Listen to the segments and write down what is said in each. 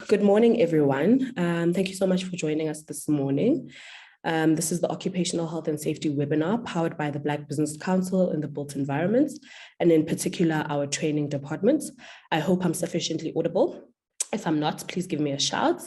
Good morning, everyone. Thank you so much for joining us this morning. This is the Occupational Health and Safety webinar powered by the Black Business Council in the built environment, and in particular, our training department. I hope I'm sufficiently audible. If I'm not, please give me a shout.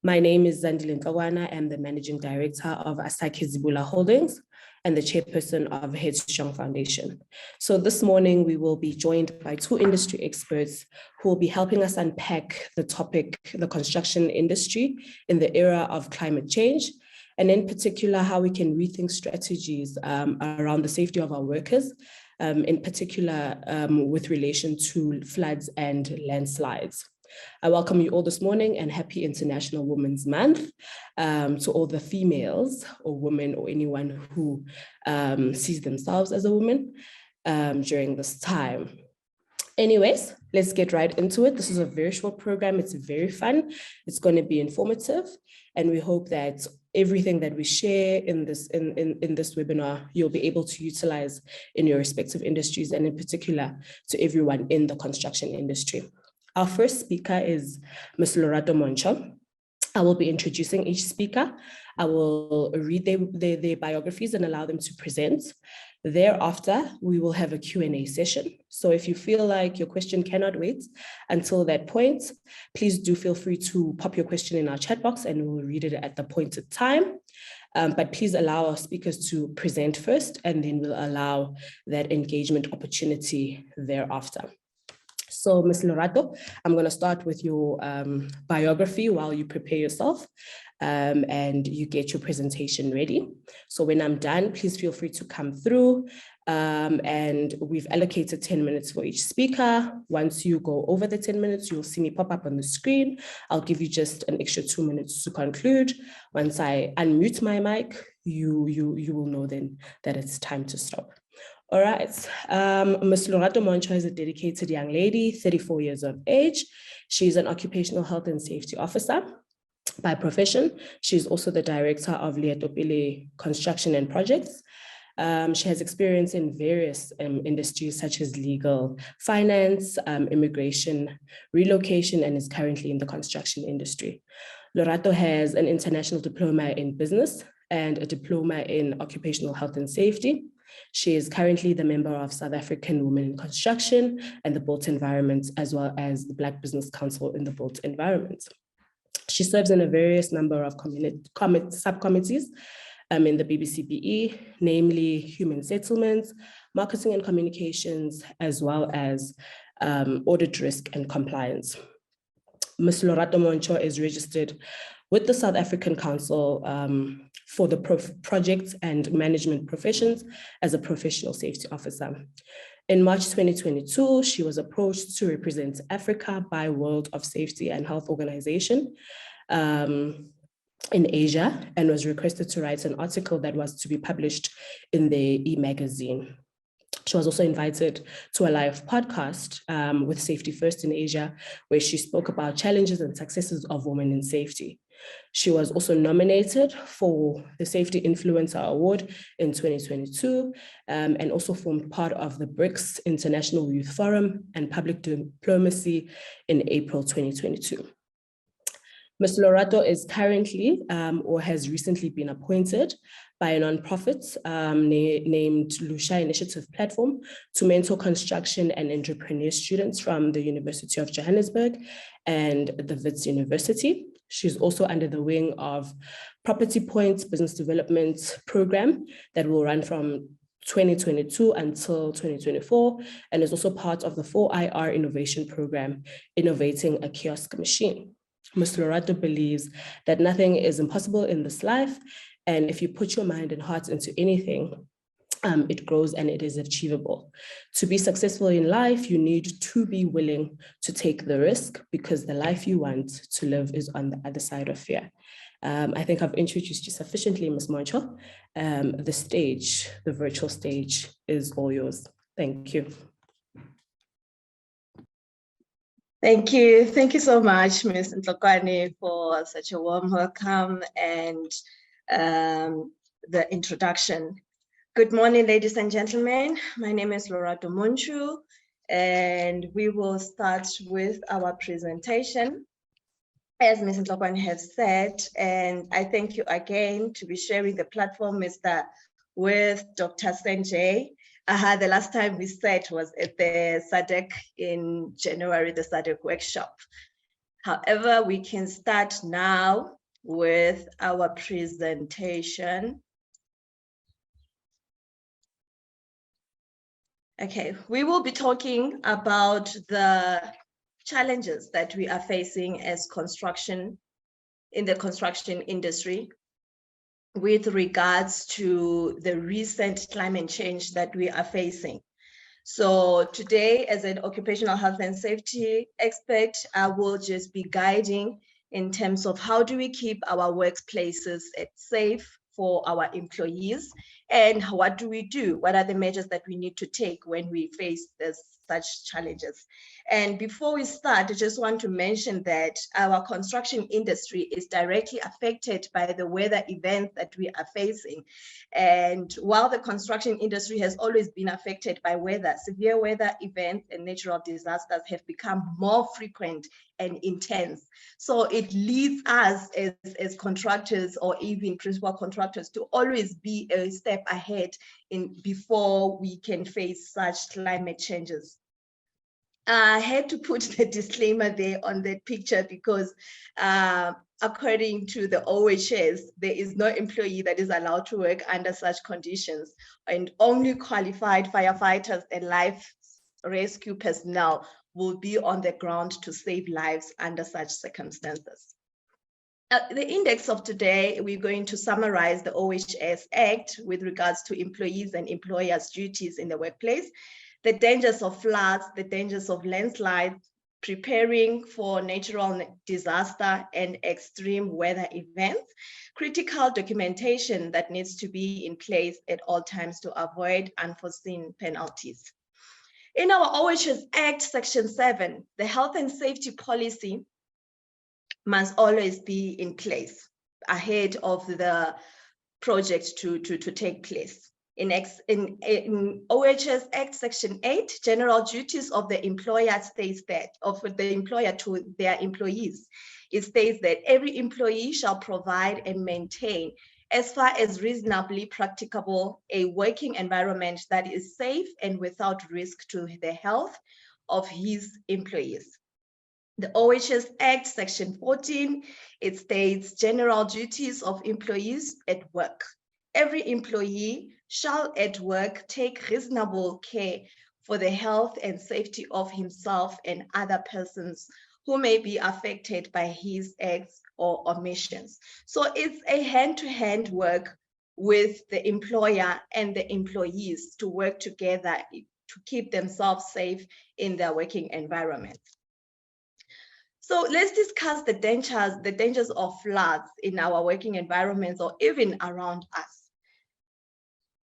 My name is Zandile Ntlawana. I'm the Managing Director of Asake Zibula Holdings and the Chairperson of Headstrong Foundation. So this morning, we will be joined by two industry experts who will be helping us unpack the topic, the construction industry in the era of climate change, and in particular, how we can rethink strategies around the safety of our workers, in particular with relation to floods and landslides. I welcome you all this morning and happy International Women's Month to all the females or women or anyone who sees themselves as a woman during this time. Anyways, let's get right into it. This is a very short program. It's very fun. It's going to be informative. And we hope that everything that we share in this webinar, you'll be able to utilize in your respective industries and in particular to everyone in the construction industry. Our first speaker is Ms. Lorato Moncho. I will be introducing each speaker. I will read their biographies and allow them to present. Thereafter, we will have a Q&A session. So if you feel like your question cannot wait until that point, please do feel free to pop your question in our chat box and we'll read it at the appointed time. But please allow our speakers to present first, and then we'll allow that engagement opportunity thereafter. So, Ms. Lorato, I'm going to start with your biography while you prepare yourself and you get your presentation ready. So when I'm done, please feel free to come through. And we've allocated 10 minutes for each speaker. Once you go over the 10 minutes, you'll see me pop up on the screen. I'll give you just an extra 2 minutes to conclude. Once I unmute my mic, you will know then that it's time to stop. All right, Ms. Lorato Moncho is a dedicated young lady, 34 years of age. She's an occupational health and safety officer by profession. She's also the director of Leetopele Construction and Projects. She has experience in various industries such as legal, finance, immigration, relocation, and is currently in the construction industry. Lorato has an international diploma in business and a diploma in occupational health and safety. She is currently the member of South African Women in Construction and the Built Environment, as well as the Black Business Council in the Built Environment. She serves in a various number of subcommittees in the BBCBE, namely Human Settlements, Marketing and Communications, as well as Audit Risk and Compliance. Ms. Lorato Moncho is registered with the South African Council for the projects and management professions as a professional safety officer. In March 2022, she was approached to represent Africa by World of Safety and Health Organization in Asia, and was requested to write an article that was to be published in the e-magazine. She was also invited to a live podcast with Safety First in Asia, where she spoke about challenges and successes of women in safety. She was also nominated for the Safety Influencer Award in 2022 and also formed part of the BRICS International Youth Forum and Public Diplomacy in April 2022. Ms. Lorato is currently or has recently been appointed by a nonprofit named Lusha Initiative Platform to mentor construction and entrepreneur students from the University of Johannesburg and the Wits University. She's also under the wing of Property Points Business Development Program that will run from 2022 until 2024, and is also part of the 4IR Innovation Program, Innovating a Kiosk Machine. Ms. Lorato believes that nothing is impossible in this life, and if you put your mind and heart into anything, it grows and it is achievable. To be successful in life, you need to be willing to take the risk, because the life you want to live is on the other side of fear. I think I've introduced you sufficiently, Ms. Moncho. The stage, the virtual stage, is all yours. Thank you. Thank you. Thank you so much, Ms. Ntlawana, for such a warm welcome and the introduction. Good morning, ladies and gentlemen. My name is Lorato Moncho, and we will start with our presentation. as Ms. Ntlokwane has said, and I thank you again to be sharing the platform, with Dr. Sanjay. The last time we sat was at the SADC in January, the SADC workshop. However, we can start now with our presentation. Okay, we will be talking about the challenges that we are facing as in the construction industry with regards to the recent climate change that we are facing. So today, as an occupational health and safety expert, I will just be guiding in terms of how do we keep our workplaces safe for our employees, and what do we do? What are the measures that we need to take when we face such challenges? And before we start, I just want to mention that our construction industry is directly affected by the weather events that we are facing. And while the construction industry has always been affected by weather, severe weather events and natural disasters have become more frequent and intense. So it leads us as contractors or even principal contractors to always be a step ahead before we can face such climate changes. I had to put the disclaimer there on that picture because according to the OHS, there is no employee that is allowed to work under such conditions, and only qualified firefighters and life rescue personnel will be on the ground to save lives under such circumstances. The index of today, we're going to summarize the OHS Act with regards to employees and employers' duties in the workplace, the dangers of floods, the dangers of landslides, preparing for natural disaster and extreme weather events, critical documentation that needs to be in place at all times to avoid unforeseen penalties. In our OHS Act, Section 7, the health and safety policy must always be in place ahead of the project to take place. In OHS Act Section 8, general duties of the employer states that, of the employer to their employees, it states that every employee shall provide and maintain, as far as reasonably practicable, a working environment that is safe and without risk to the health of his employees. The OHS Act Section 14, it states general duties of employees at work. Every employee shall at work take reasonable care for the health and safety of himself and other persons who may be affected by his acts or omissions. So it's a hand-to-hand work with the employer and the employees to work together to keep themselves safe in their working environment. So let's discuss the dangers of floods in our working environments or even around us.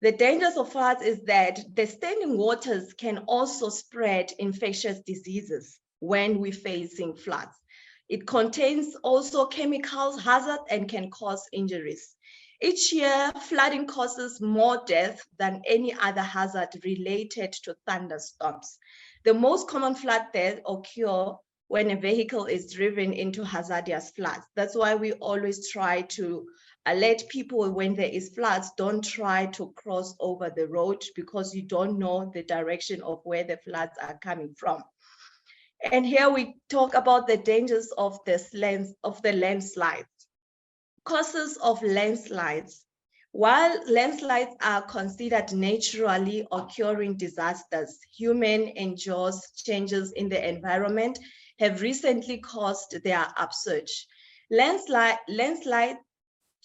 The dangers of floods is that the standing waters can also spread infectious diseases when we're facing floods. It contains also chemicals, hazard, and can cause injuries. Each year, flooding causes more death than any other hazard related to thunderstorms. The most common flood deaths occur when a vehicle is driven into hazardous floods. That's why we always try to alert people when there is floods, don't try to cross over the road because you don't know the direction of where the floods are coming from. And here we talk about the dangers of the landslides. Causes of landslides. While landslides are considered naturally occurring disasters, human-induced changes in the environment have recently caused their upsurge. Landslides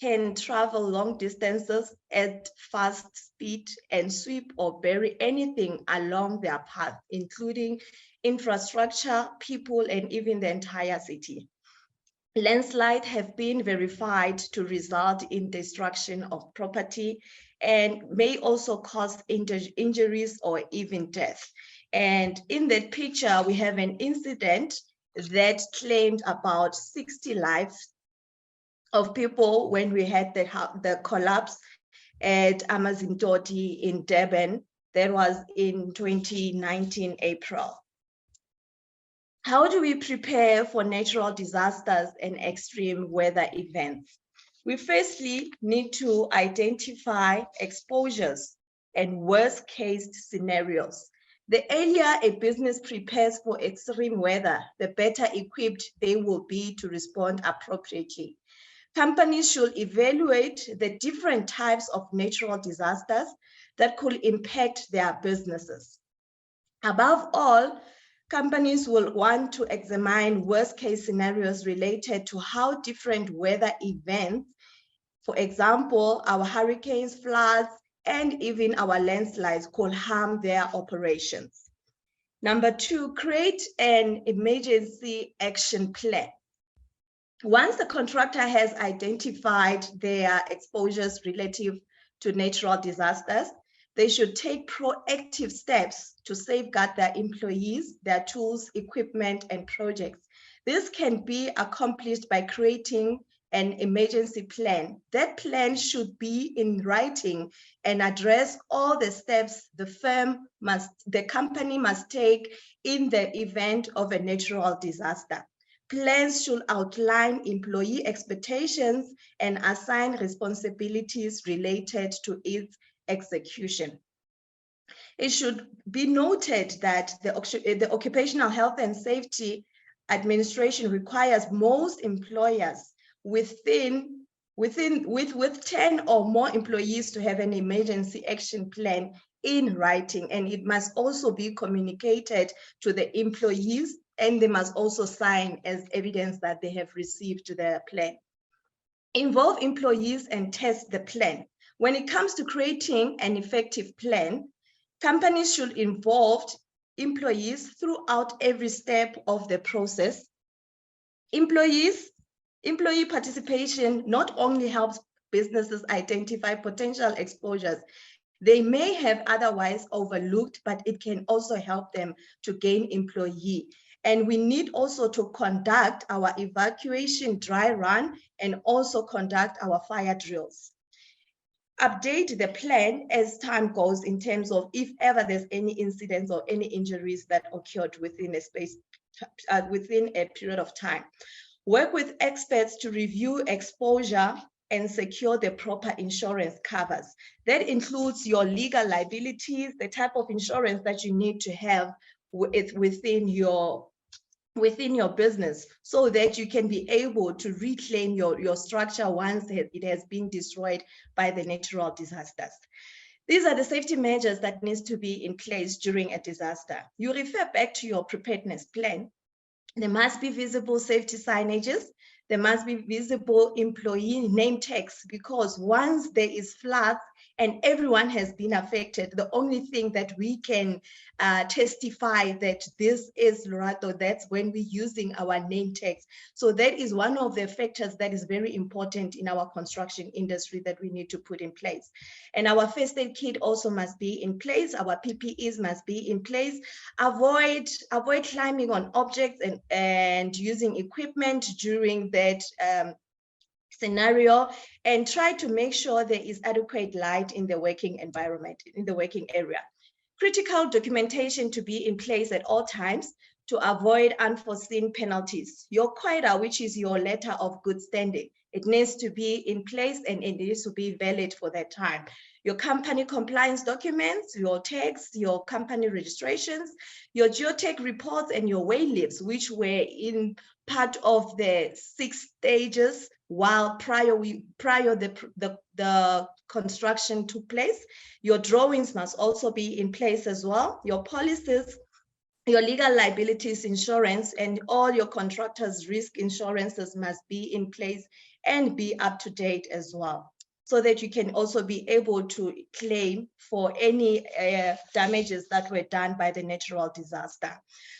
can travel long distances at fast speed and sweep or bury anything along their path, including infrastructure, people, and even the entire city. Landslides have been verified to result in destruction of property and may also cause injuries or even death. And in that picture, we have an incident that claimed about 60 lives of people when we had the collapse at Amazintoti in Durban. That was in 2019 April. How do we prepare for natural disasters and extreme weather events? We firstly need to identify exposures and worst case scenarios. The earlier a business prepares for extreme weather, the better equipped they will be to respond appropriately. Companies should evaluate the different types of natural disasters that could impact their businesses. Above all, companies will want to examine worst case scenarios related to how different weather events, for example, our hurricanes, floods, and even our landslides could harm their operations. Number two, create an emergency action plan. Once the contractor has identified their exposures relative to natural disasters, they should take proactive steps to safeguard their employees, their tools, equipment, and projects. This can be accomplished by creating an emergency plan. That plan should be in writing and address all the steps the company must take in the event of a natural disaster. Plans should outline employee expectations and assign responsibilities related to its execution. It should be noted that the Occupational Health and Safety Administration requires most employers with 10 or more employees to have an emergency action plan in writing, and it must also be communicated to the employees, and they must also sign as evidence that they have received the plan. Involve employees and test the plan. When it comes to creating an effective plan, companies should involve employees throughout every step of the process. Employee participation not only helps businesses identify potential exposures they may have otherwise overlooked, but it can also help them to gain employee. And we need also to conduct our evacuation dry run and also conduct our fire drills. Update the plan as time goes in terms of if ever there's any incidents or any injuries that occurred within a period of time. Work with experts to review exposure and secure the proper insurance covers. That includes your legal liabilities, the type of insurance that you need to have within your business so that you can be able to reclaim your structure once it has been destroyed by the natural disasters. These are the safety measures that needs to be in place during a disaster. You refer back to your preparedness plan. There must be visible safety signages. There must be visible employee name tags, because once there is floods and everyone has been affected, the only thing that we can testify that this is Lorato, that's when we're using our name tags. So that is one of the factors that is very important in our construction industry that we need to put in place. And our first aid kit also must be in place. Our PPEs must be in place. Avoid climbing on objects and using equipment during that scenario, and try to make sure there is adequate light in the working environment, in the working area. Critical documentation to be in place at all times to avoid unforeseen penalties. Your QUIDA, which is your letter of good standing, it needs to be in place and it needs to be valid for that time. Your company compliance documents, your tags, your company registrations, your geotech reports, and your waylists, which were in part of the 6 stages while prior the construction took place. Your drawings must also be in place as well. Your policies, your legal liabilities insurance, and all your contractors' risk insurances must be in place and be up to date as well, so that you can also be able to claim for any damages that were done by the natural disaster.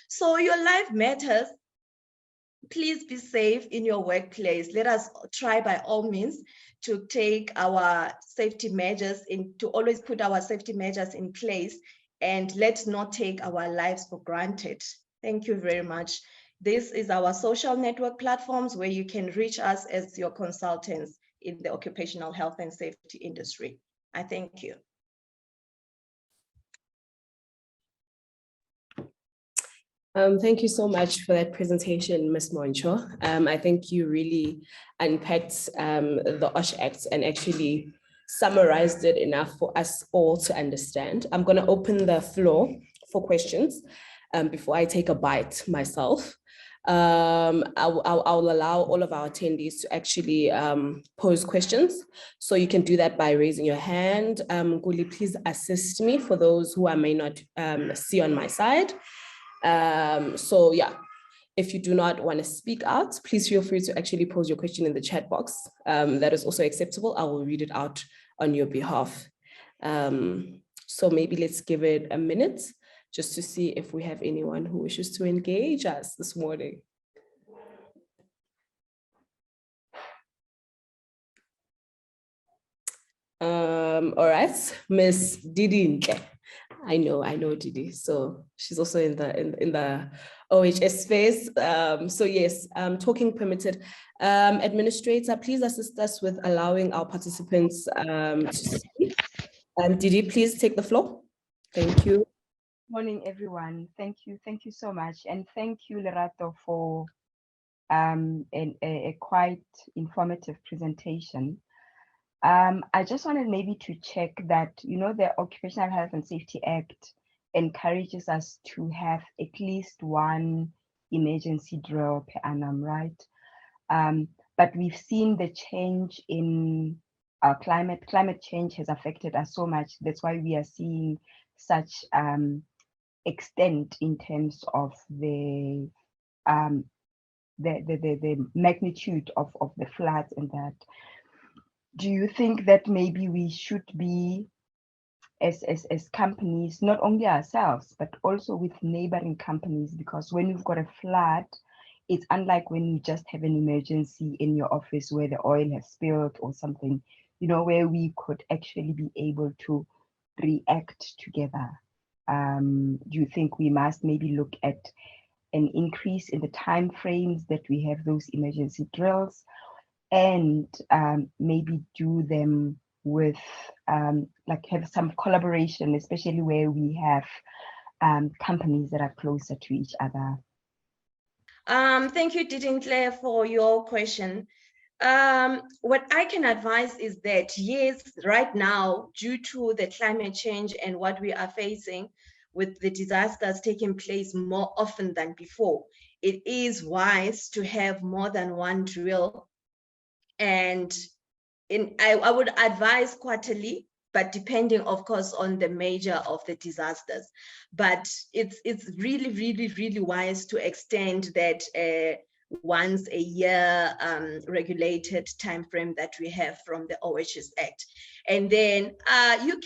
So your life matters. Please be safe in your workplace. Let us try by all means to take our safety measures to always put our safety measures in place, and let's not take our lives for granted. Thank you very much. This is our social network platforms where you can reach us as your consultants in the occupational health and safety industry. I thank you. Thank you so much for that presentation, Ms. Moncho. I think you really unpacked the OHS Act and actually summarized it enough for us all to understand. I'm going to open the floor for questions before I take a bite myself. I'll allow all of our attendees to actually pose questions. So you can do that by raising your hand. Guli, please assist me for those who I may not see on my side. So yeah, if you do not want to speak out, please feel free to actually pose your question in the chat box. That is also acceptable. I will read it out on your behalf. So maybe let's give it a minute just to see if we have anyone who wishes to engage us this morning. All right, Miss Didintle. I know Didi. So she's also in the OHS space. So yes, talking permitted. Administrator, please assist us with allowing our participants to speak. Didi, please take the floor. Thank you. Morning, everyone. Thank you so much, and thank you, Lerato, for a quite informative presentation. I just wanted maybe to check that, you know, the Occupational Health and Safety Act encourages us to have at least one emergency drill per annum, right? But we've seen the change in our climate. Climate change has affected us so much. That's why we are seeing such extent in terms of the magnitude of the floods and that. Do you think that maybe we should be, as companies, not only ourselves, but also with neighboring companies, because when you've got a flood, it's unlike when you just have an emergency in your office where the oil has spilled or something, you know, where we could actually be able to react together. Do you think we must maybe look at an increase in the time frames that we have those emergency drills, and maybe do them with like have some collaboration, especially where we have companies that are closer to each other? Thank you, Didintle, for your question. What I can advise is that, yes, right now, due to the climate change and what we are facing with the disasters taking place more often than before, it is wise to have more than one drill. And I would advise quarterly, but depending, of course, on the major of the disasters. But it's really, really, really wise to extend that once a year regulated time frame that we have from the OHS Act. And then you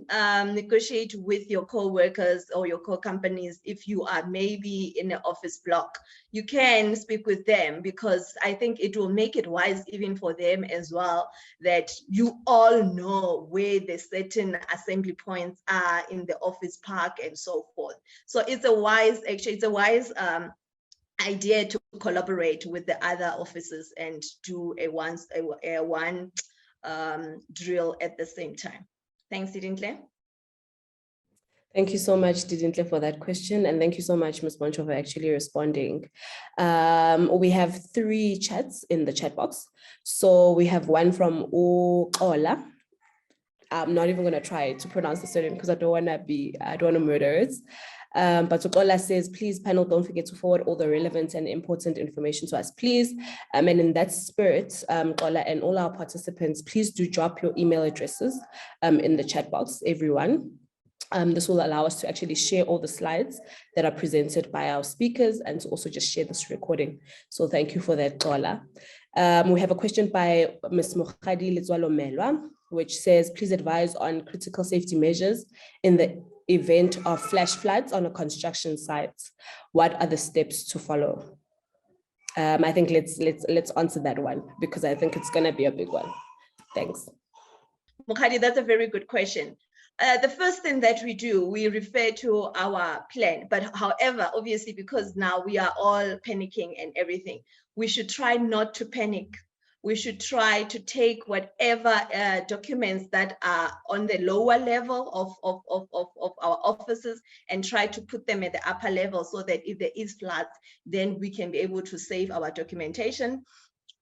can negotiate with your co-workers or your co-companies. If you are maybe in an office block, you can speak with them, because I think it will make it wise even for them as well, that you all know where the certain assembly points are in the office park and so forth. So it's a wise, actually, it's a wise idea to collaborate with the other offices and do a one drill at the same time. Thanks, Didintle. Thank you so much, Didintle, for that question. And thank you so much, Ms. Moncho, for actually responding. We have 3 chats in the chat box. So we have one from Ola. I'm not even going to try to pronounce the surname because I don't want to murder it. But Ola says, please, panel, don't forget to forward all the relevant and important information to us, please. And in that spirit, Ola and all our participants, please do drop your email addresses in the chat box, everyone. This will allow us to actually share all the slides that are presented by our speakers and to also just share this recording. So thank you for that, Tola. We have a question by Ms. Mokhadi Letswalo Melwa, which says, please advise on critical safety measures in the event of flash floods on a construction site. What are the steps to follow? I think let's answer that one, because I think it's going to be a big one. Thanks. Mokhadi, that's a very good question. The first thing that we do, we refer to our plan. But however, obviously, because now we are all panicking and everything, we should try not to panic. we should try to take whatever documents that are on the lower level of our offices and try to put them at the upper level, so that if there is floods, then we can be able to save our documentation.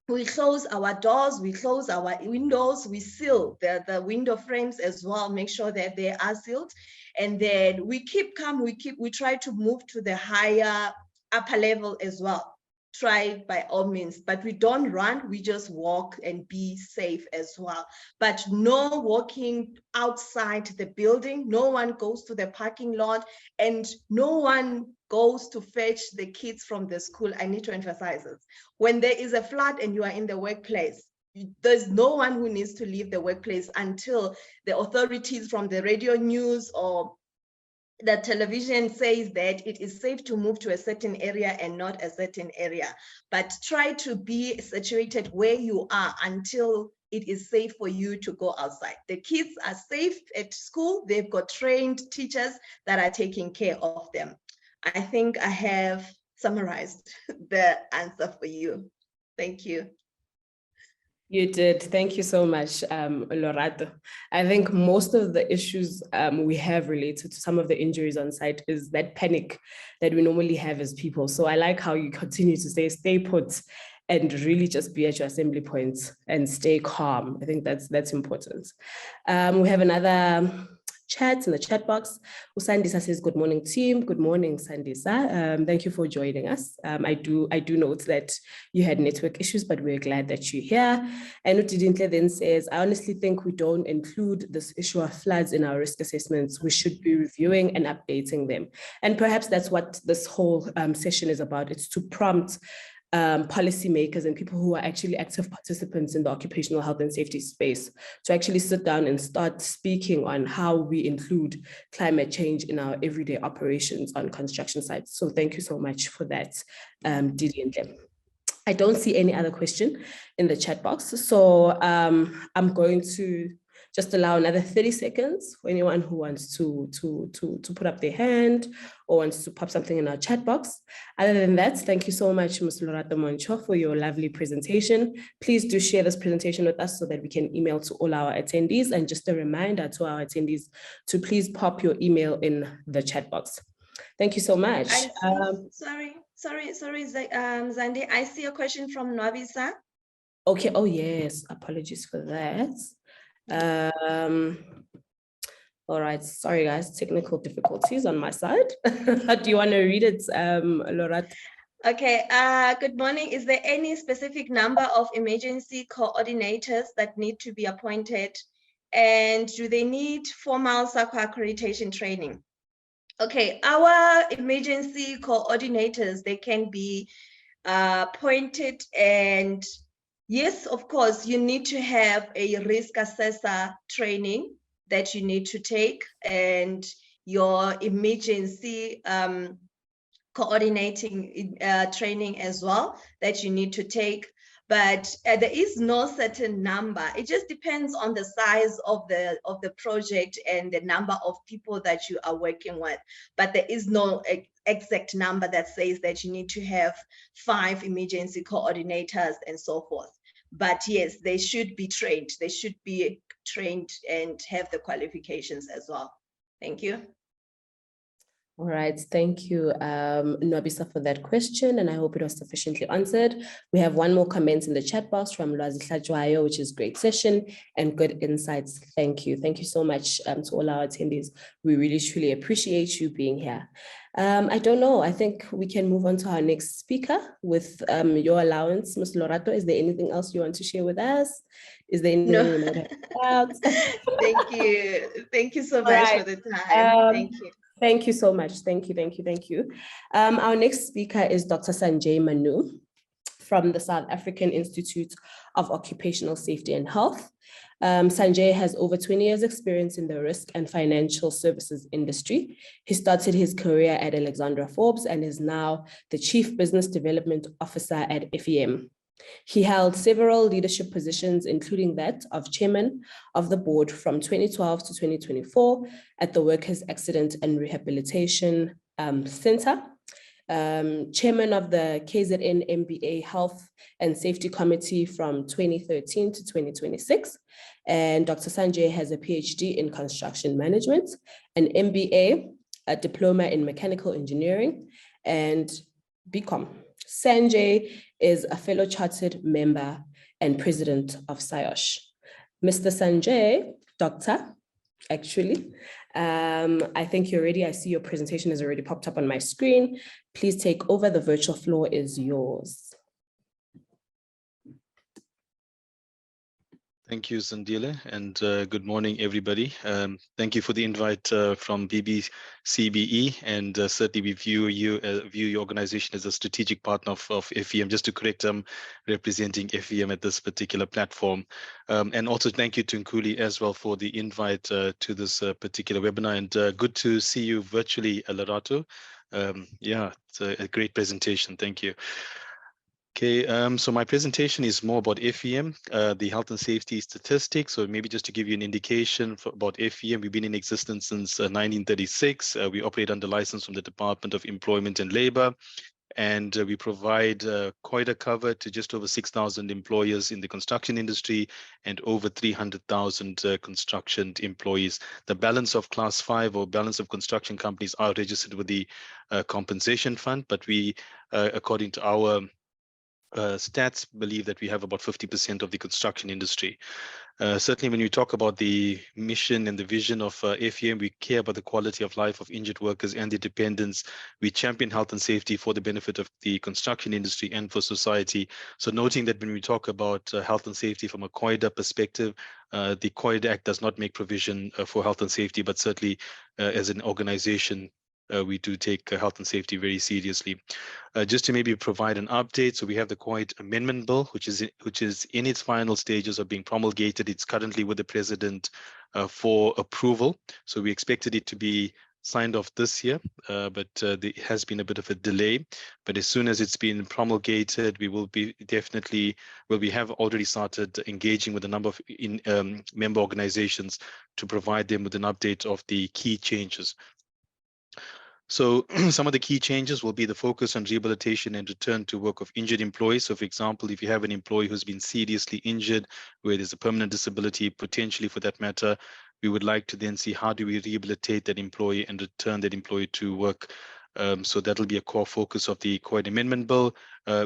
We close our doors, we close our windows, we seal the window frames as well, make sure that they are sealed. And then we keep calm, we try to move to the higher upper level as well. Try by all means, but we don't run, we just walk and be safe as well. But no walking outside the building, no one goes to the parking lot, and no one goes to fetch the kids from the school. I need to emphasize this. When there is a flood and you are in the workplace, there's no one who needs to leave the workplace until the authorities from the radio news or the television says that it is safe to move to a certain area and not a certain area. But try to be situated where you are until it is safe for you to go outside. The kids are safe at school. They've got trained teachers that are taking care of them. I think I have summarized the answer for you. Thank you. You did. Thank you so much, Lorato. I think most of the issues we have related to some of the injuries on site is that panic that we normally have as people. So I like how you continue to say, stay put and really just be at your assembly points and stay calm. I think that's important. We have another chat in the chat box. Sandisa says, good morning, team. Good morning, Sandisa. Thank you for joining us. I do note that you had network issues, but we're glad that you're here. And Utidintle then says, I honestly think we don't include this issue of floods in our risk assessments. We should be reviewing and updating them. And perhaps that's what this whole session is about. It's to prompt policymakers and people who are actually active participants in the occupational health and safety space to actually sit down and start speaking on how we include climate change in our everyday operations on construction sites. So thank you so much for that, Didi and Clem. I don't see any other question in the chat box. So I'm going to just allow another 30 seconds for anyone who wants to put up their hand or wants to pop something in our chat box. Other than that, thank you so much, Ms. Lorato Moncho, for your lovely presentation. Please do share this presentation with us so that we can email to all our attendees. And just a reminder to our attendees to please pop your email in the chat box. Thank you so much. Sorry, Zandi, I see a question from Nwabisa. Okay, oh yes, apologies for that. All right, sorry guys, technical difficulties on my side. Do you want to read it, Lorat? Okay, good morning. Is there any specific number of emergency coordinators that need to be appointed? And do they need formal SAQA accreditation training? Okay, our emergency coordinators, they can be appointed, and yes, of course, you need to have a risk assessor training that you need to take, and your emergency coordinating training as well that you need to take. But there is no certain number. It just depends on the size of the project and the number of people that you are working with. But there is no exact number that says that you need to have 5 emergency coordinators and so forth. But yes, they should be trained. They should be trained and have the qualifications as well. Thank you. All right, thank you, Nwabisa, for that question, and I hope it was sufficiently answered. We have one more comment in the chat box from Lwazi Hlajwayo, which is great session and good insights. Thank you. Thank you so much to all our attendees. We really, truly appreciate you being here. I don't know, I think we can move on to our next speaker with your allowance. Ms. Lorato, is there anything else you want to share with us? Is there anything you want to talk about? Thank you. Thank you so much for the time. Thank you. Thank you so much. Thank you. Our next speaker is Dr. Sanjay Manu from the South African Institute of Occupational Safety and Health. Sanjay has over 20 years experience in the risk and financial services industry. He started his career at Alexandra Forbes and is now the Chief Business Development Officer at FEM. He held several leadership positions, including that of chairman of the board from 2012 to 2024 at the Workers' Accident and Rehabilitation Center, chairman of the KZN MBA Health and Safety Committee from 2013 to 2026. And Dr. Sanjay has a PhD in construction management, an MBA, a diploma in mechanical engineering, and BCom. Sanjay is a fellow chartered member and president of SIOSH. Mr. Sanjay, doctor, actually, I think you're ready. I see your presentation has already popped up on my screen. Please take over. The virtual floor is yours. Thank you, Zandile, and good morning, everybody. Thank you for the invite from BBCBE, and certainly we view your organization as a strategic partner of FEM. Just to correct, I'm representing FEM at this particular platform. And also thank you to Nkuli as well for the invite to this particular webinar, and good to see you virtually, Lerato. Yeah, it's a great presentation. Thank you. Okay, so my presentation is more about FEM, the health and safety statistics. So maybe just to give you an indication about FEM, we've been in existence since 1936. We operate under license from the Department of Employment and Labor, and we provide COIDA cover to just over 6,000 employers in the construction industry and over 300,000 construction employees. The balance of class 5 or balance of construction companies are registered with the compensation fund, but we, according to our stats, believe that we have about 50% of the construction industry. Certainly when you talk about the mission and the vision of FEM, we care about the quality of life of injured workers and their dependents. We champion health and safety for the benefit of the construction industry and for society. So noting that when we talk about health and safety from a COIDA perspective, the COIDA Act does not make provision for health and safety, but certainly as an organization, we do take health and safety very seriously. Just to maybe provide an update, so we have the COID Amendment Bill, which is in its final stages of being promulgated. It's currently with the President for approval. So we expected it to be signed off this year, but there has been a bit of a delay. But as soon as it's been promulgated, we will be definitely, well, we have already started engaging with a number of member organizations to provide them with an update of the key changes. So some of the key changes will be the focus on rehabilitation and return to work of injured employees. So for example, if you have an employee who's been seriously injured, where there's a permanent disability, potentially for that matter, we would like to then see how do we rehabilitate that employee and return that employee to work. So that'll be a core focus of the COID Amendment Bill.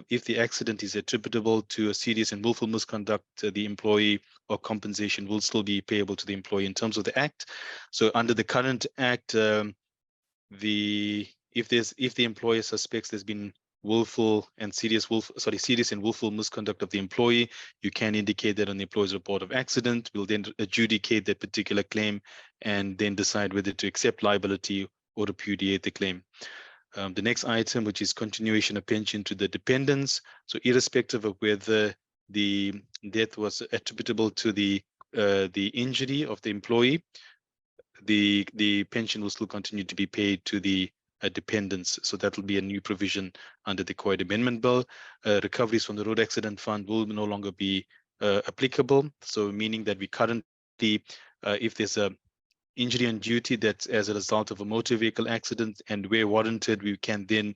If the accident is attributable to a serious and willful misconduct, the employee or compensation will still be payable to the employee in terms of the Act. So under the current Act, if the employer suspects there's been serious and willful misconduct of the employee, you can indicate that on the employer's report of accident. We'll then adjudicate that particular claim and then decide whether to accept liability or repudiate the claim. The next item, which is continuation of pension to the dependents. So irrespective of whether the death was attributable to the injury of the employee, the pension will still continue to be paid to the dependents. So that will be a new provision under the COID Amendment Bill. Recoveries from the Road Accident Fund will no longer be applicable. So meaning that we currently, if there's a injury on duty that's as a result of a motor vehicle accident and where warranted, we can then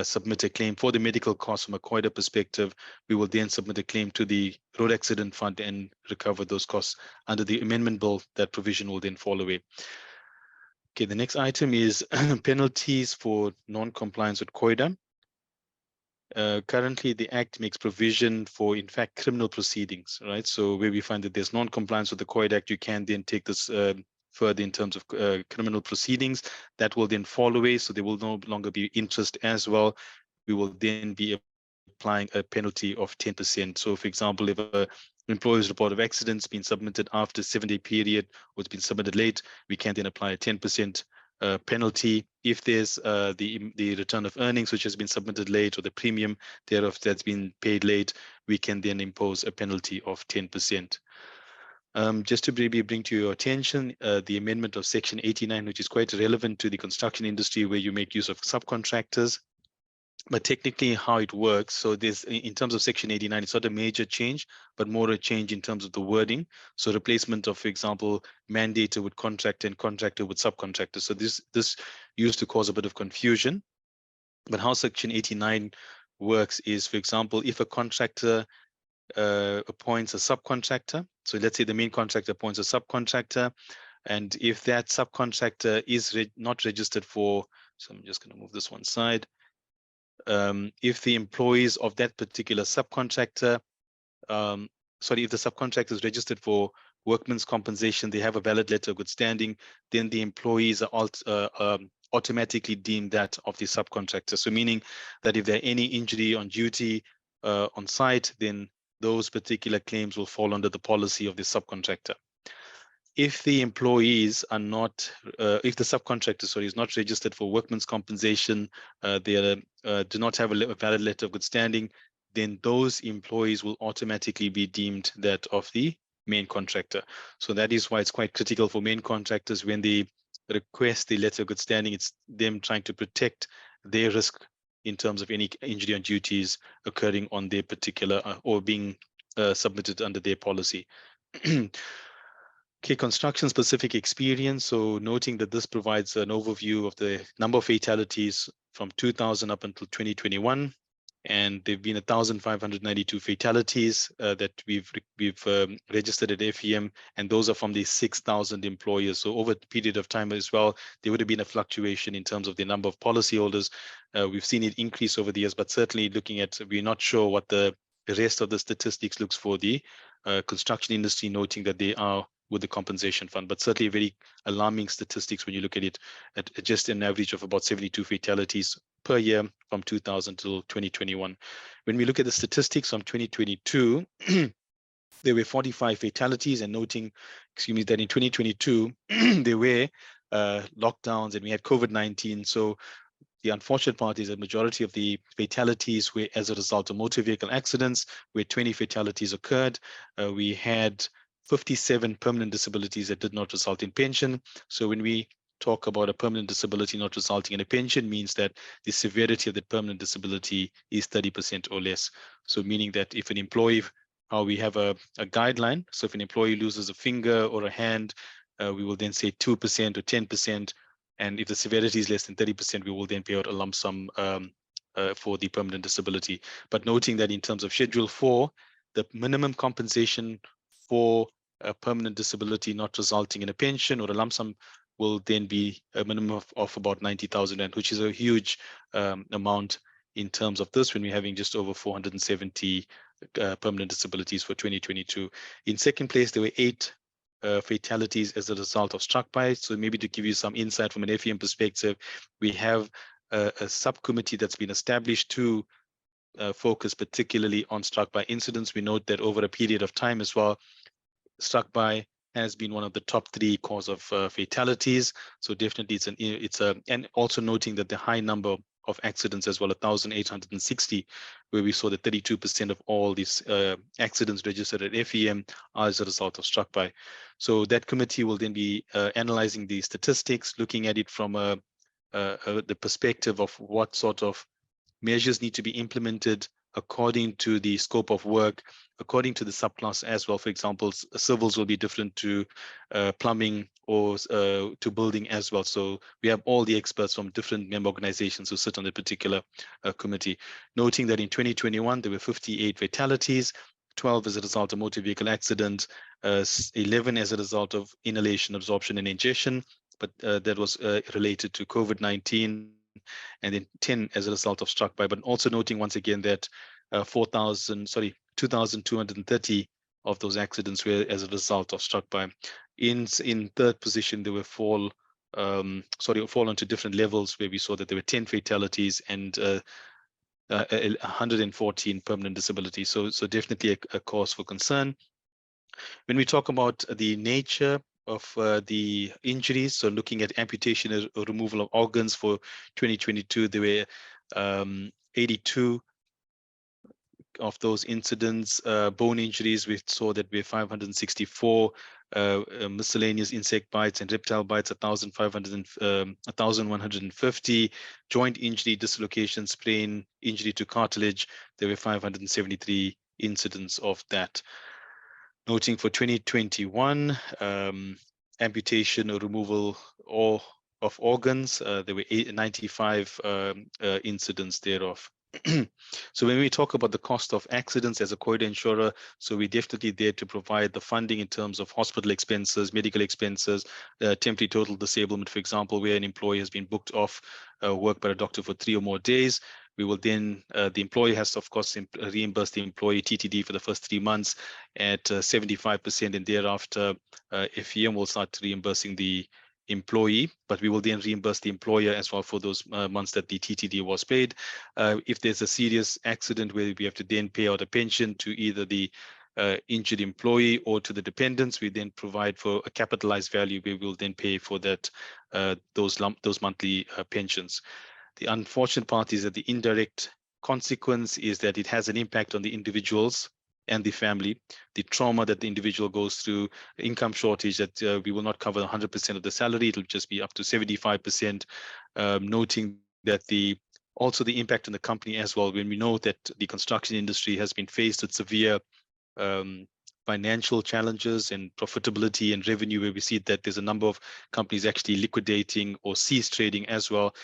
submit a claim for the medical costs from a COIDA perspective. We will then submit a claim to the Road Accident Fund and recover those costs. Under the amendment bill, that provision will then fall away. Okay, the next item is penalties for non-compliance with COIDA. Currently, the Act makes provision for, in fact, criminal proceedings, right? So where we find that there's non-compliance with the COIDA Act, you can then take this further in terms of criminal proceedings. That will then fall away, so there will no longer be interest as well. We will then be applying a penalty of 10%. So for example, if an employer's report of accidents been submitted after a 7-day period or it's been submitted late, we can then apply a 10% penalty. If there's the return of earnings which has been submitted late or the premium thereof that's been paid late, we can then impose a penalty of 10%. Just to maybe bring to your attention the amendment of Section 89, which is quite relevant to the construction industry where you make use of subcontractors. But technically how it works, so there's, in terms of Section 89, it's not a major change, but more a change in terms of the wording. So replacement of, for example, mandator with contractor and contractor with subcontractor. So this used to cause a bit of confusion. But how Section 89 works is, for example, if a contractor appoints a subcontractor, so let's say the main contractor appoints a subcontractor, and if that subcontractor is not registered for, so I'm just going to move this one side, if the employees of that particular subcontractor, if the subcontractor is registered for workman's compensation, they have a valid letter of good standing, then the employees are automatically deemed that of the subcontractor. So meaning that if there are any injury on duty on site, then those particular claims will fall under the policy of the subcontractor. If the employees are not, if the subcontractor, is not registered for workman's compensation, they do not have a valid letter of good standing, then those employees will automatically be deemed that of the main contractor. So that is why it's quite critical for main contractors when they request the letter of good standing. It's them trying to protect their risk in terms of any injury on duties occurring on their particular or being submitted under their policy. Okay, construction specific experience. So noting that this provides an overview of the number of fatalities from 2000 up until 2021. And there've been 1,592 fatalities that we've registered at FEM, and those are from the 6,000 employers. So over a period of time as well, there would have been a fluctuation in terms of the number of policyholders. We've seen it increase over the years, but certainly looking at, we're not sure what the rest of the statistics looks for the construction industry, noting that they are with the compensation fund, but certainly very alarming statistics when you look at it at just an average of about 72 fatalities per year from 2000 till 2021. When we look at the statistics from 2022, there were 45 fatalities, and noting, that in 2022, there were lockdowns and we had COVID-19. So the unfortunate part is that majority of the fatalities were as a result of motor vehicle accidents, where 20 fatalities occurred. We had 57 permanent disabilities that did not result in pension. So when we talk about a permanent disability not resulting in a pension, means that the severity of the permanent disability is 30% or less. So meaning that if an employee, we have a guideline. So if an employee loses a finger or a hand, we will then say 2% or 10%. And if the severity is less than 30%, we will then pay out a lump sum for the permanent disability. But noting that in terms of Schedule 4, the minimum compensation for a permanent disability not resulting in a pension or a lump sum will then be a minimum of about 90,000 Rand, which is a huge amount in terms of this when we're having just over 470 permanent disabilities for 2022. In second place, there were 8 fatalities as a result of struck by. So maybe to give you some insight from an FEM perspective, we have a subcommittee that's been established to focus particularly on struck by incidents. We note that over a period of time as well, struck by has been one of the top 3 cause of fatalities. So definitely and also noting that the high number of accidents as well, 1,860, where we saw that 32% of all these accidents registered at FEM are as a result of struck by. So that committee will then be analyzing the statistics, looking at it from the perspective of what sort of measures need to be implemented according to the scope of work, according to the subclass as well. For example, civils will be different to plumbing or to building as well. So we have all the experts from different member organizations who sit on the particular committee. Noting that in 2021, there were 58 fatalities, 12 as a result of motor vehicle accident, 11 as a result of inhalation, absorption, and ingestion, but that was related to COVID-19. And then 10 as a result of struck by, but also noting once again that 2,230 of those accidents were as a result of struck by. In third position, they were fall onto different levels, where we saw that there were 10 fatalities and 114 permanent disabilities. So definitely a cause for concern. When we talk about the nature of the injuries, so looking at amputation or removal of organs for 2022, there were 82 of those incidents. Bone injuries, we saw that we have 564, miscellaneous insect bites and reptile bites, 1,150, joint injury, dislocation, sprain, injury to cartilage, there were 573 incidents of that. Noting for 2021, amputation or removal or of organs. There were 95 incidents thereof. So when we talk about the cost of accidents as a corridor insurer, so we're definitely there to provide the funding in terms of hospital expenses, medical expenses, temporary total disablement, for example, where an employee has been booked off work by a doctor for 3 or more days. We will then, the employer has to, of course, reimburse the employee TTD for the first 3 months at 75%, and thereafter, FEM will start reimbursing the employee, but we will then reimburse the employer as well for those months that the TTD was paid. If there's a serious accident where we have to then pay out a pension to either the injured employee or to the dependents, we then provide for a capitalized value. We will then pay for that those monthly pensions. The unfortunate part is that the indirect consequence is that it has an impact on the individuals and the family, the trauma that the individual goes through, income shortage that we will not cover 100% of the salary, it'll just be up to 75%, noting that also the impact on the company as well, when we know that the construction industry has been faced with severe financial challenges and profitability and revenue, where we see that there's a number of companies actually liquidating or cease trading as well.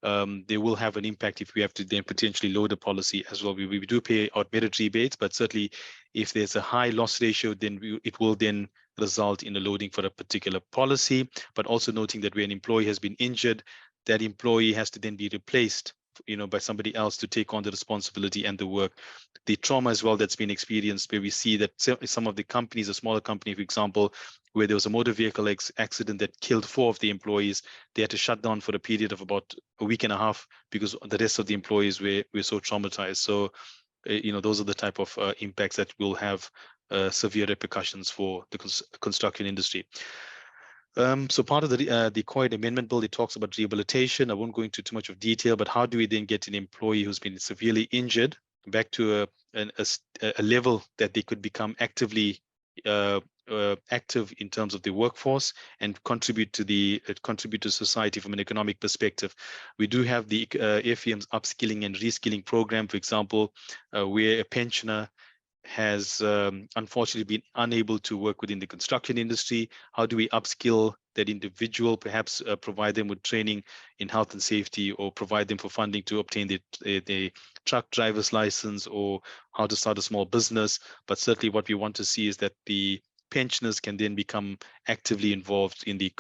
They will have an impact if we have to then potentially load a policy as well. We do pay out merit rebates, but certainly if there's a high loss ratio, then it will then result in a loading for a particular policy. But also noting that when an employee has been injured, that employee has to then be replaced, by somebody else to take on the responsibility and the work. The trauma as well that's been experienced, where we see that some of the companies, a smaller company, for example, where there was a motor vehicle accident that killed 4 of the employees, they had to shut down for a period of about a week and a half because the rest of the employees were so traumatized. So, those are the type of impacts that will have severe repercussions for the construction industry. So part of the COID amendment bill, it talks about rehabilitation. I won't go into too much of detail, but how do we then get an employee who's been severely injured back to a level that they could become actively active in terms of the workforce and contribute to society from an economic perspective. We do have the FEM's upskilling and reskilling program, for example, where a pensioner has unfortunately been unable to work within the construction industry. How do we upskill that individual, perhaps provide them with training in health and safety, or provide them for funding to obtain the truck driver's license, or how to start a small business? But certainly what we want to see is that the pensioners can then become actively involved in the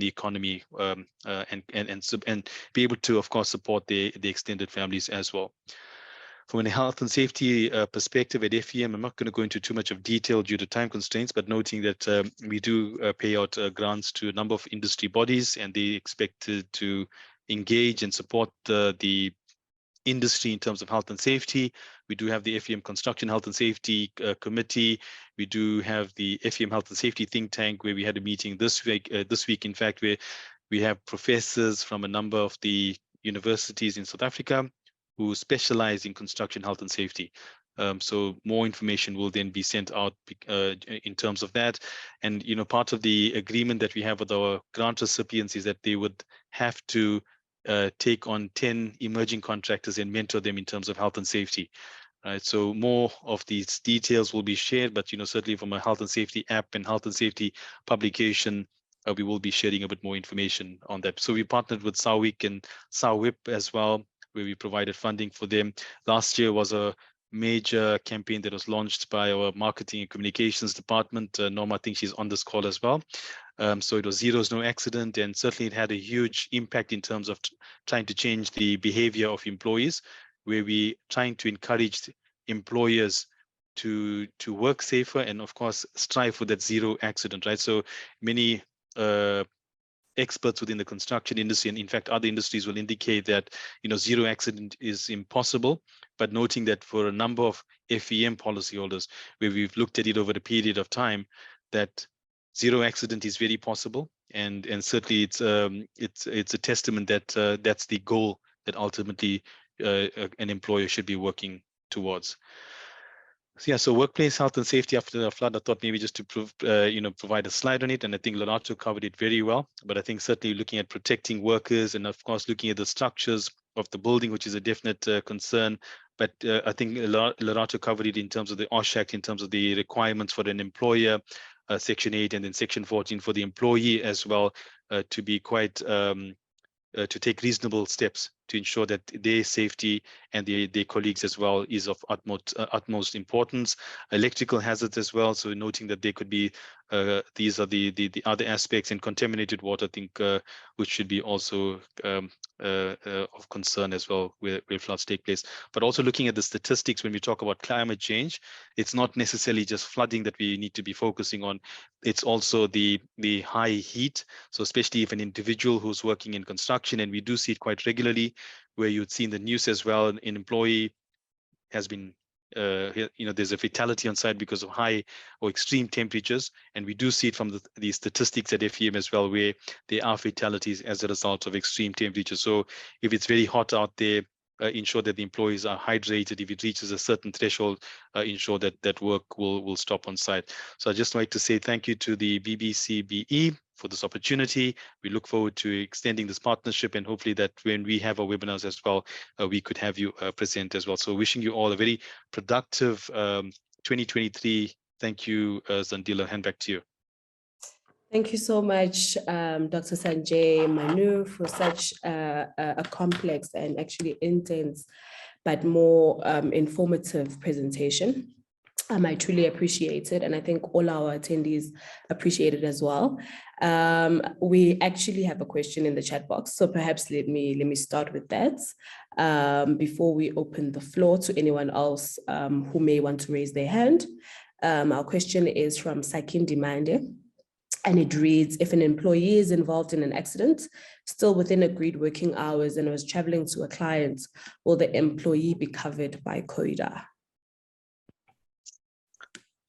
economy and be able to, of course, support the extended families as well. From a health and safety perspective at FEM, I'm not going to go into too much of detail due to time constraints, but noting that we do pay out grants to a number of industry bodies, and they expect to engage and support the industry in terms of health and safety. We do have the FEM Construction Health and Safety Committee. We do have the FEM Health and Safety Think Tank, where we had a meeting this week, in fact, where we have professors from a number of the universities in South Africa who specialize in construction health and safety. So more information will then be sent out in terms of that. And, part of the agreement that we have with our grant recipients is that they would have to take on 10 emerging contractors and mentor them in terms of health and safety. Right. So more of these details will be shared, but, certainly from a health and safety app and health and safety publication, we will be sharing a bit more information on that. So we partnered with SAWIC and SAWIP as well, where we provided funding for them. Last year was a major campaign that was launched by our marketing and communications department. Norma, I think she's on this call as well. So it was Zero is No Accident, and certainly it had a huge impact in terms of trying to change the behavior of employees, where we trying to encourage employers to work safer and, of course, strive for that zero accident, right? So many experts within the construction industry, and in fact other industries, will indicate that zero accident is impossible, but noting that for a number of FEM policyholders, where we've looked at it over a period of time, that zero accident is very possible, and certainly it's a testament that that's the goal that ultimately an employer should be working towards. So, yeah, so workplace health and safety after the flood, I thought maybe just to provide a slide on it, and I think Leonardo covered it very well. But I think certainly looking at protecting workers, and of course looking at the structures of the building, which is a definite concern. But I think Leonardo covered it in terms of the OHS Act, in terms of the requirements for an employer, Section 8 and then Section 14 for the employee as well, to be quite to take reasonable steps to ensure that their safety and their colleagues as well is of utmost importance. Electrical hazards as well, so noting that there could be these are the other aspects, and contaminated water, I think, which should be also of concern as well where floods take place. But also looking at the statistics when we talk about climate change, it's not necessarily just flooding that we need to be focusing on. It's also the high heat. So especially if an individual who's working in construction, and we do see it quite regularly, where you'd see in the news as well, an employee has been, there's a fatality on site because of high or extreme temperatures. And we do see it from the statistics at FEM as well, where there are fatalities as a result of extreme temperatures. So if it's very hot out there, ensure that the employees are hydrated. If it reaches a certain threshold, ensure that work will stop on site. So I'd just like to say thank you to the BBCBE for this opportunity. We look forward to extending this partnership, and hopefully that when we have our webinars as well, we could have you present as well. So wishing you all a very productive 2023. Thank you, Zandila. Hand back to you. Thank you so much, Dr. Sanjay Manu, for such a complex and actually intense, but more informative presentation. I truly appreciate it, and I think all our attendees appreciate it as well. We actually have a question in the chat box, so perhaps let me start with that before we open the floor to anyone else who may want to raise their hand. Our question is from Sakin Dimande. And it reads, if an employee is involved in an accident, still within agreed working hours, and was traveling to a client, will the employee be covered by COIDA?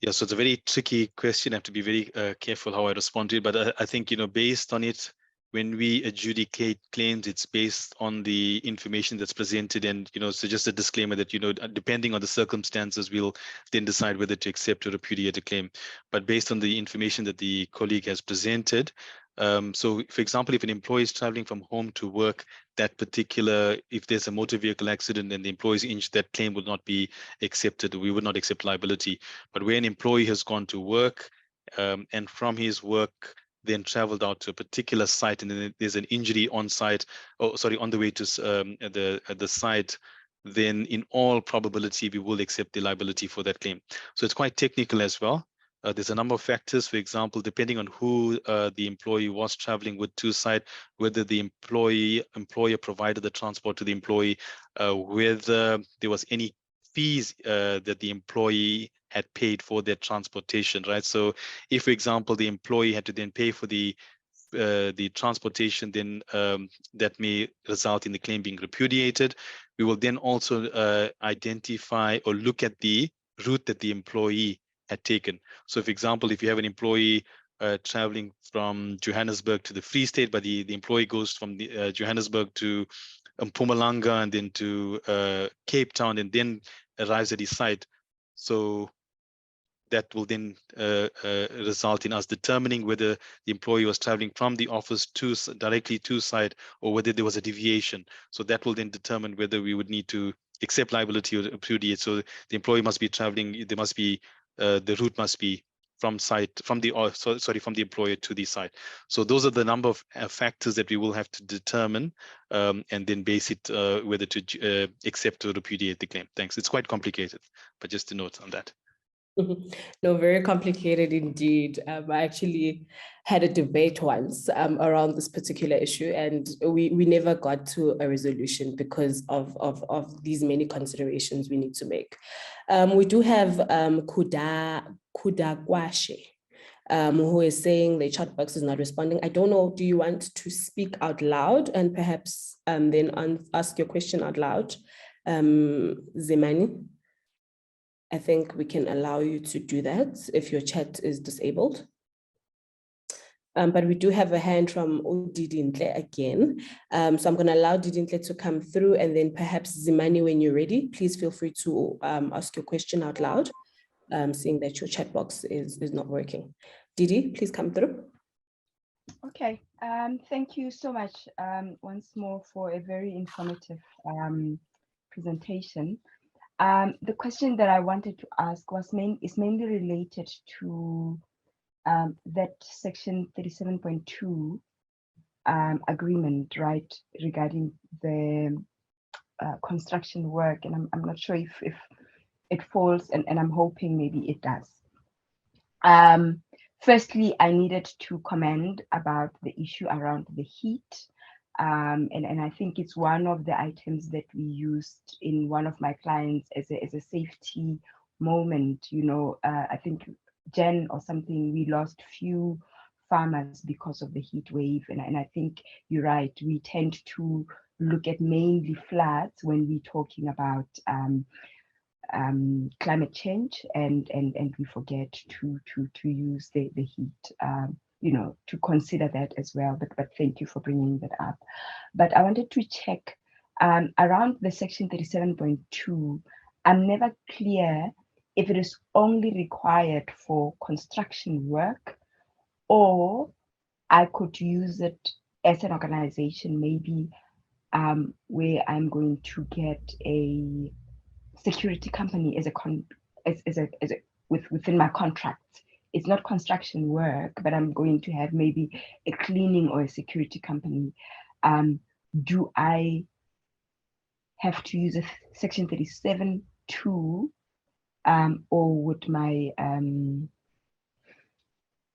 Yeah, so it's a very tricky question. I have to be very careful how I respond to it. But I think, based on it, when we adjudicate claims, it's based on the information that's presented. And, so just a disclaimer that, depending on the circumstances, we'll then decide whether to accept or repudiate a claim. But based on the information that the colleague has presented, so for example, if an employee is traveling from home to work, if there's a motor vehicle accident and the employee is injured, that claim would not be accepted. We would not accept liability. But where an employee has gone to work and from his work, then traveled out to a particular site, and then there's an injury on site, on the way to the site, then in all probability, we will accept the liability for that claim. So it's quite technical as well. There's a number of factors, for example, depending on who the employee was traveling with to site, whether the employer provided the transport to the employee, whether there was any fees that the employee had paid for their transportation, right? So if, for example, the employee had to then pay for the transportation, then that may result in the claim being repudiated. We will then also identify or look at the route that the employee had taken. So, for example, if you have an employee traveling from Johannesburg to the Free State, but the employee goes from the, Johannesburg to Mpumalanga and then to Cape Town and then arrives at his site. So that will then result in us determining whether the employee was traveling from the office directly to site, or whether there was a deviation. So that will then determine whether we would need to accept liability or repudiate. So the employee must be traveling, there must be, the route must be from the employer to the site. So those are the number of factors that we will have to determine and then base it whether to accept or repudiate the claim. Thanks. It's quite complicated, but just a note on that. No, very complicated indeed. I actually had a debate once around this particular issue, and we never got to a resolution because of these many considerations we need to make. We do have Kudagwashe, who is saying the chat box is not responding. I don't know, do you want to speak out loud and perhaps then ask your question out loud, Zemani? I think we can allow you to do that if your chat is disabled. But we do have a hand from Didintle again. So I'm going to allow Didintle to come through, and then perhaps Zimani, when you're ready, please feel free to ask your question out loud, seeing that your chat box is not working. Didi, please come through. Okay, thank you so much once more for a very informative presentation. The question that I wanted to ask is mainly related to that section 37.2 agreement, right, regarding the construction work, and I'm not sure if it falls, and I'm hoping maybe it does. Firstly, I needed to comment about the issue around the heat. And I think it's one of the items that we used in one of my clients as a safety moment. You know, I think Jen or something, we lost few farmers because of the heat wave. And I think you're right, we tend to look at mainly floods when we're talking about climate change, and we forget to use the heat, you know, to consider that as well. But thank you for bringing that up. But I wanted to check around the section 37.2. I'm never clear if it is only required for construction work, or I could use it as an organization, maybe where I'm going to get a security company as within my contract. It's not construction work, but I'm going to have maybe a cleaning or a security company. Do I have to use a section 37.2, or would my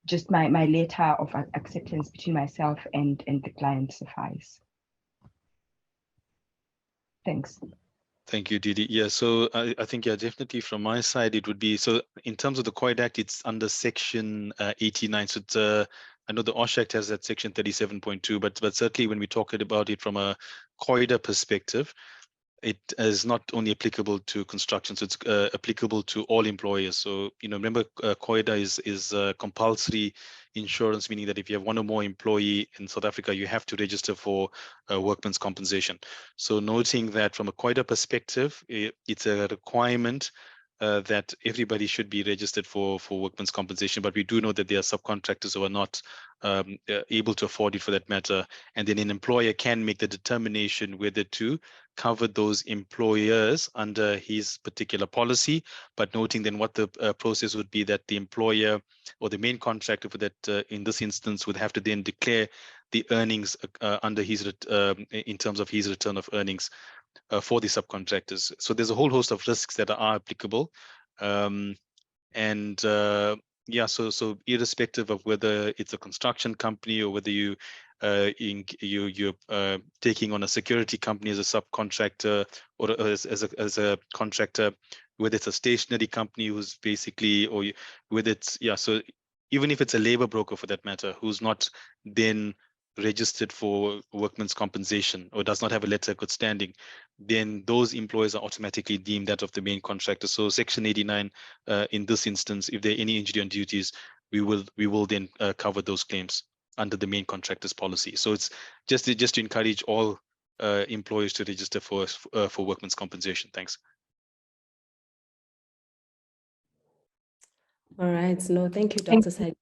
just my letter of acceptance between myself and the client suffice? Thanks. Thank you, Didi. Yeah, so I think, yeah, definitely from my side, it would be, so in terms of the COID Act, it's under section 89. So it's, I know the OHS Act has that section 37.2, but certainly when we talk about it from a COIDA perspective, it is not only applicable to construction, so it's applicable to all employers. So, you know, remember, COIDA is compulsory insurance, meaning that if you have one or more employee in South Africa, you have to register for workman's compensation. So noting that from a COIDA perspective, it's a requirement that everybody should be registered for workman's compensation, but we do know that there are subcontractors who are not able to afford it for that matter, and then an employer can make the determination whether to cover those employers under his particular policy, but noting then what the process would be, that the employer or the main contractor for that in this instance would have to then declare the earnings under his in terms of his return of earnings for the subcontractors. So there's a whole host of risks that are applicable. Yeah, so irrespective of whether it's a construction company or whether you're taking on a security company as a subcontractor, or as a contractor, whether it's a stationary company who's basically, or whether it's, yeah, so even if it's a labor broker for that matter, who's not then registered for workman's compensation or does not have a letter of good standing, then those employers are automatically deemed that of the main contractor. So section 89, in this instance, if there are any injury on duties, we will then cover those claims under the main contractor's policy. So it's just to encourage all employers to register for workman's compensation. Thanks. All right. No, thank you, Dr. Said.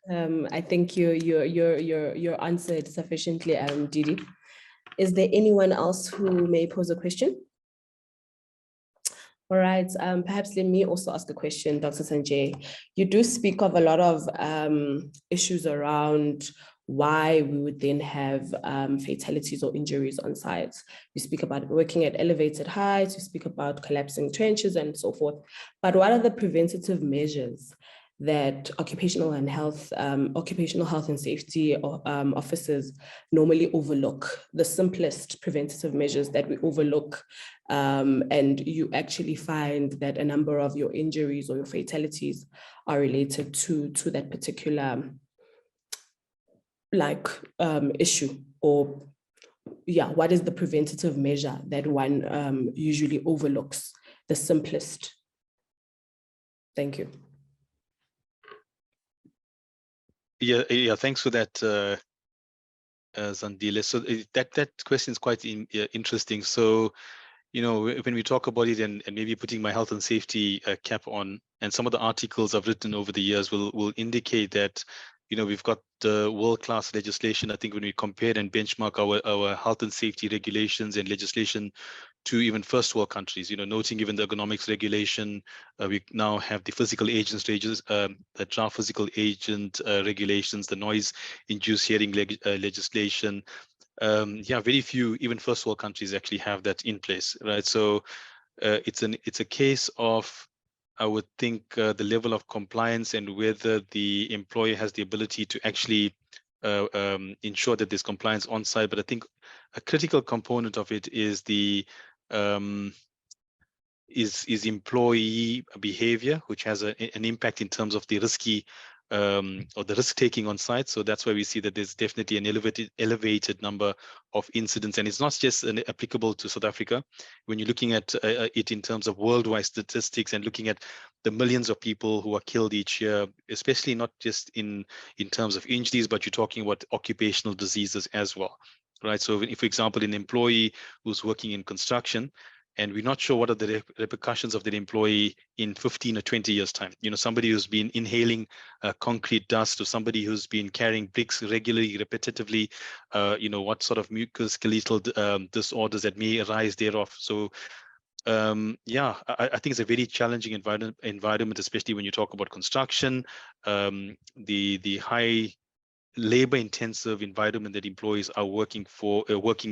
I think you answered sufficiently, Didi. Is there anyone else who may pose a question? All right, perhaps let me also ask a question, Dr. Sanjay. You do speak of a lot of issues around why we would then have fatalities or injuries on sites. You speak about working at elevated heights, you speak about collapsing trenches and so forth. But what are the preventative measures that occupational health and safety officers normally overlook, the simplest preventative measures that we overlook, and you actually find that a number of your injuries or your fatalities are related to that particular issue? Or yeah, what is the preventative measure that one usually overlooks, the simplest? Thank you. Yeah, thanks for that, Zandile. So that question is quite interesting. So, you know, when we talk about it, and maybe putting my health and safety cap on, and some of the articles I've written over the years will indicate that, you know, we've got world-class legislation. I think when we compare and benchmark our health and safety regulations and legislation to even first world countries, noting even the ergonomics regulation. We now have the physical agent stages, the draft physical agent regulations, the noise induced hearing legislation. Very few even first world countries actually have that in place, right? So it's a case of, I would think, the level of compliance and whether the employer has the ability to actually ensure that there's compliance on site. But I think a critical component of it is the is employee behavior, which has an impact in terms of the risky or the risk taking on site. So that's why we see that there's definitely an elevated number of incidents, and it's not just applicable to South Africa. When you're looking at it in terms of worldwide statistics and looking at the millions of people who are killed each year, especially not just in terms of injuries, but you're talking about occupational diseases as well, right? So if, for example, an employee who's working in construction, and we're not sure what are the repercussions of that employee in 15 or 20 years time. Somebody who's been inhaling concrete dust, or somebody who's been carrying bricks regularly, repetitively, what sort of musculoskeletal disorders that may arise thereof. So I think it's a very challenging environment, especially when you talk about construction, the high labor intensive environment that employees are working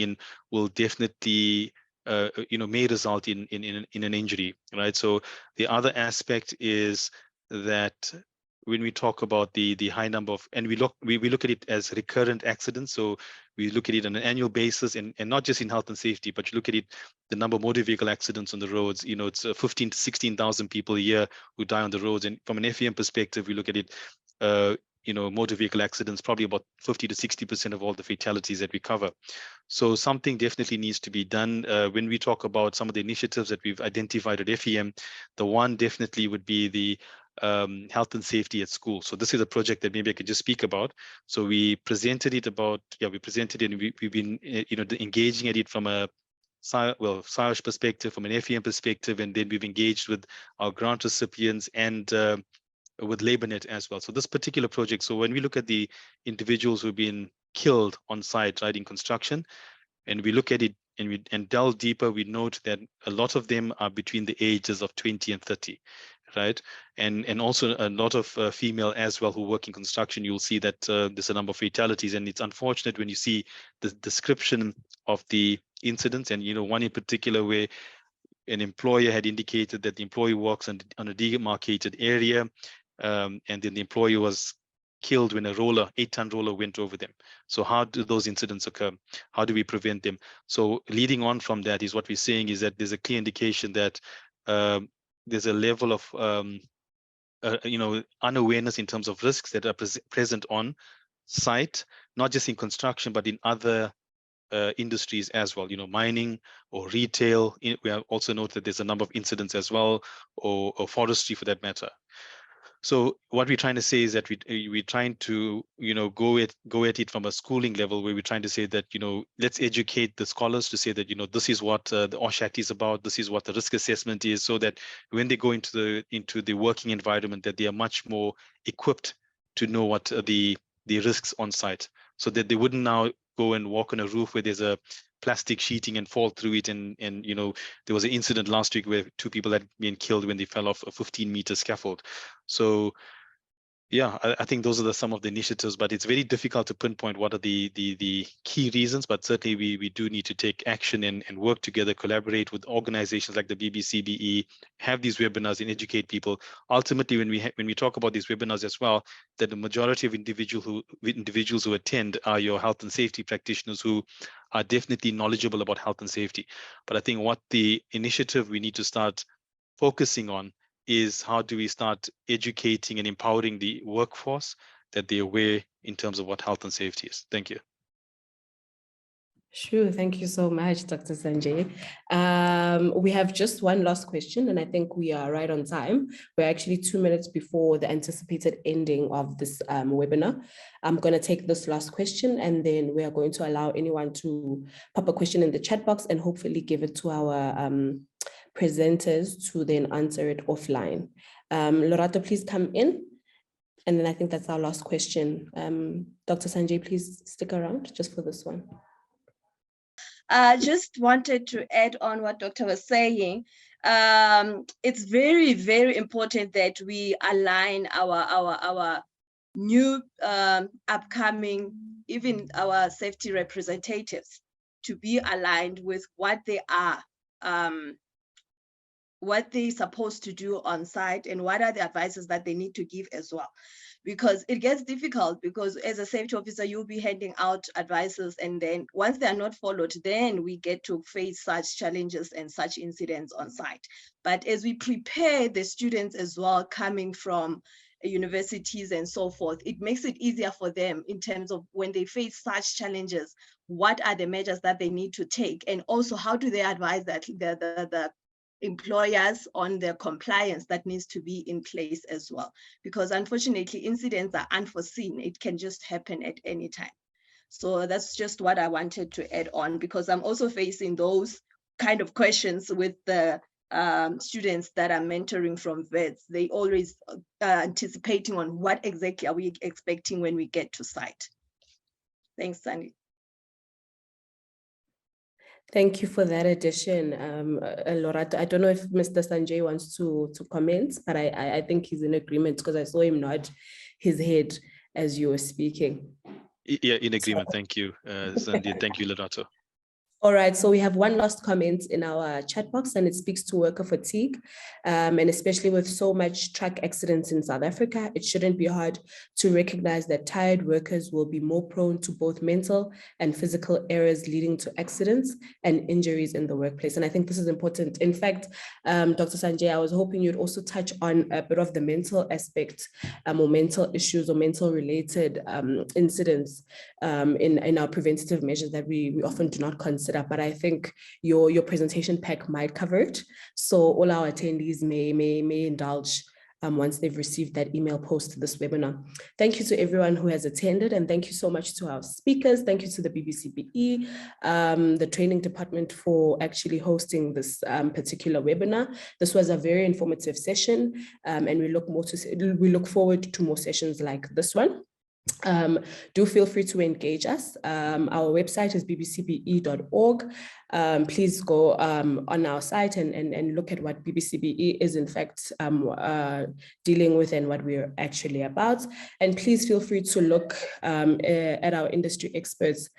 in will definitely may result in an injury, right? So the other aspect is that when we talk about the high number of, and we look at it as recurrent accidents, so we look at it on an annual basis, and not just in health and safety, but you look at it, the number of motor vehicle accidents on the roads, it's 15 to 16,000 people a year who die on the roads. And from an FEM perspective, we look at it, motor vehicle accidents, probably about 50 to 60% of all the fatalities that we cover. So something definitely needs to be done. When we talk about some of the initiatives that we've identified at FEM, the one definitely would be the health and safety at school. So this is a project that maybe I could just speak about. So we presented it and we've been engaging at it from a SIOS perspective, from an FEM perspective, and then we've engaged with our grant recipients and with LabourNet as well. So this particular project, so when we look at the individuals who've been killed on site, right, in construction, and we look at it and delve deeper, we note that a lot of them are between the ages of 20 and 30, right? And also a lot of female as well who work in construction. You'll see that there's a number of fatalities, and it's unfortunate when you see the description of the incidents, and one in particular where an employer had indicated that the employee works on a demarcated area, and then the employee was killed when a 8-ton roller went over them. So how do those incidents occur? How do we prevent them? So leading on from that is what we're saying is that there's a clear indication that there's a level of unawareness in terms of risks that are present on site, not just in construction, but in other industries as well, mining or retail. We have also noted that there's a number of incidents as well, or forestry for that matter. So what we're trying to say is that we're trying to go at it from a schooling level, where we're trying to say that let's educate the scholars to say that this is what the OHS Act is about, this is what the risk assessment is, so that when they go into the working environment, that they are much more equipped to know what the risks on site, so that they wouldn't now go and walk on a roof where there's a plastic sheeting and fall through it. And there was an incident last week where 2 people had been killed when they fell off a 15-meter scaffold. So yeah, I think those are some of the initiatives, but it's very difficult to pinpoint what are the key reasons. But certainly we do need to take action and work together, collaborate with organizations like the BBCBE, have these webinars and educate people. Ultimately, when we talk about these webinars as well, that the majority of individuals who attend are your health and safety practitioners who are definitely knowledgeable about health and safety. But I think what the initiative we need to start focusing on is how do we start educating and empowering the workforce that they're aware in terms of what health and safety is. Thank you. Sure. Thank you so much, Dr. Sanjay. We have just one last question, and I think we are right on time. We're actually 2 minutes before the anticipated ending of this webinar. I'm going to take this last question, and then we are going to allow anyone to pop a question in the chat box and hopefully give it to our presenters to then answer it offline. Lorato, please come in. And then I think that's our last question. Dr. Sanjay, please stick around just for this one. I just wanted to add on what Dr. was saying. It's very, very important that we align our new upcoming, even our safety representatives, to be aligned with what they are, what they're supposed to do on site, and what are the advices that they need to give as well. Because it gets difficult, because as a safety officer, you'll be handing out advices, and then once they are not followed, then we get to face such challenges and such incidents on site. But as we prepare the students as well, coming from universities and so forth, it makes it easier for them in terms of when they face such challenges, what are the measures that they need to take, and also how do they advise that the employers on their compliance that needs to be in place as well. Because unfortunately, incidents are unforeseen. It can just happen at any time. So that's just what I wanted to add on, because I'm also facing those kind of questions with the students that are mentoring from vets. They always anticipating on what exactly are we expecting when we get to site. Thanks, Sandy. Thank you for that addition, Lorato. I don't know if Mr. Sanjay wants to comment, but I think he's in agreement, because I saw him nod his head as you were speaking. Yeah, in agreement. Thank you, Sandy. Thank you, Lorato. All right, so we have one last comment in our chat box, and it speaks to worker fatigue. And especially with so much truck accidents in South Africa, it shouldn't be hard to recognize that tired workers will be more prone to both mental and physical errors leading to accidents and injuries in the workplace. And I think this is important. In fact, Dr. Sanjay, I was hoping you'd also touch on a bit of the mental aspect or mental issues or mental related incidents in our preventative measures that we often do not consider. But I think your presentation pack might cover it. So all our attendees may indulge once they've received that email post to this webinar. Thank you to everyone who has attended, and thank you so much to our speakers. Thank you to the BBCBE, the training department, for actually hosting this particular webinar. This was a very informative session, and we look forward to more sessions like this one. Do feel free to engage us. Our website is bbcbe.org. Please go on our site and look at what BBCBE is in fact dealing with and what we're actually about. And please feel free to look at our industry experts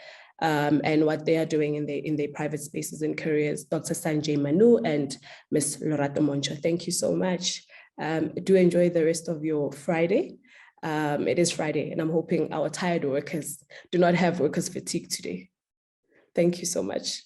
and what they are doing in their private spaces and careers, Dr. Sanjay Manu and Ms. Lorato Moncho. Thank you so much. Do enjoy the rest of your Friday. It is Friday, and I'm hoping our tired workers do not have workers' fatigue today. Thank you so much.